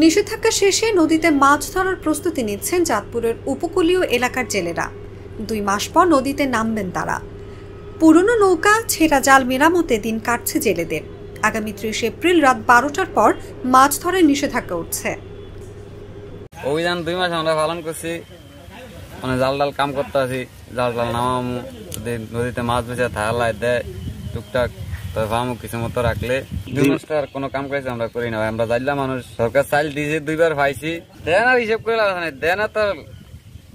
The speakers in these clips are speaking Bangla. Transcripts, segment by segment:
নিষেধাজ্ঞা শেষে নদীতে মাছ ধরার প্রস্তুতি নিচ্ছেন চাঁদপুরের উপকূলীয় এলাকার জেলেরা। 2 মাস পর নদীতে নামবেন তারা। পুরনো নৌকা, ছেঁড়া জাল মেরামতে দিন কাটছে জেলেদের। আগামী 30 এপ্রিল রাত 12টার পর মাছ ধরার নিষেধাজ্ঞা উঠছে। অভিযান 2 মাস আমরা পালন করছি, মানে জাল ডাল কাম করতে আছি, জাল ডাল নামামু, নদীতে মাছ বেঁচে থাকায় দেয় টুকটাক, তবে ভামু কিছু মতো রাখলে 2 মাসটা আর কোনো কাম কাজ আমরা করি না। আমরা জানলাম মানুষ সরকার চাইল দিয়েছে, 2 বার পাইছি, দেন আর হিসেব করে লাগা নাই, দেন তো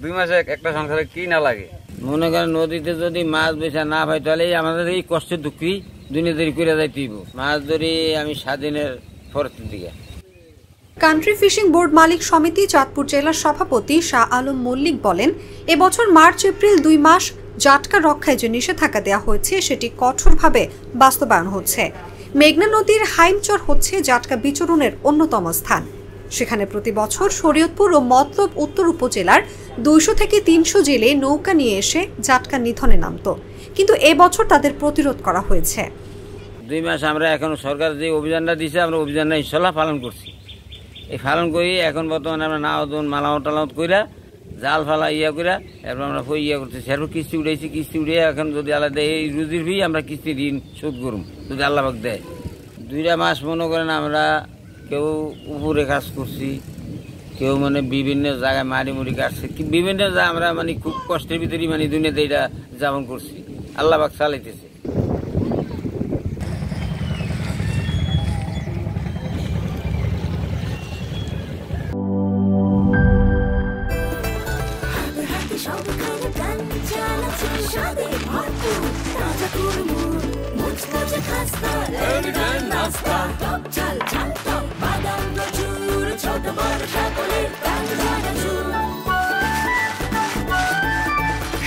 2 মাসে একটা সংসারে কি না লাগে। মনে করেন নদীতে যদি মাছ বেচা না পাই তাহলে আমাদের এই কষ্টের দুঃখী দুনিয়াদারি করে যাইতেইব। মাছ ধরি আমি স্বাধীনের পরের দিকে। কান্ট্রি ফিশিং বোর্ড মালিক সমিতি চাঁদপুর জেলার সভাপতি শাহ আলম মল্লিক বলেন, এবছর মার্চ এপ্রিল 2 মাস জাটকা রক্ষায় যে নিষেধাজ্ঞা দেওয়া হয়েছে সেটি কঠোরভাবে বাস্তবায়ন হচ্ছে। মেঘনা নদীর হাইমচর হচ্ছে জাটকা বিচরণের অন্যতম স্থান। সেখানে প্রতি বছর শরীয়তপুর ও মতলব উত্তর উপজেলার 200 থেকে 300 জেলে নৌকা নিয়ে এসে জাটকা নিধনে নামত, কিন্তু এবছর তাদের প্রতিরোধ করা হয়েছে। 2 মাস আমরা এখন সরকার যে অভিযানটা দিয়েছে আমরা অভিযানটা ইনশাল্লাহ পালন করছি। এই পালন করি এখন বর্তমানে আমরা নাওদন মালামত টালামত কইরা জাল ফালা ইয়া কইরা এরপর আমরা ইয়া করতেছি। এরপর কিস্তি উঠেছি, কিস্তি উঠে এখন যদি আল্লাহ দেয় এই রুজির ফি আমরা কিস্তি ঋণ শোধ করুম যদি আল্লাহ পাক দেয়। 2 মাস মনে করেন আমরা কেউ উপরে কাজ করছি, কেউ মানে বিভিন্ন জায়গায় মারি মুড়ি কাটছে, বিভিন্ন জায়গায় আমরা মানে খুব কষ্টের ভিতরেই মানে দুনিয়াতে এটা যাপন করছি। আল্লাহ পাক চালাইতেছে।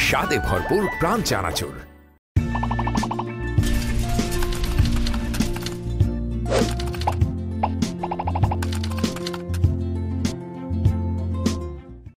স্বাদে ভরপুর প্রাণ চানাচুর।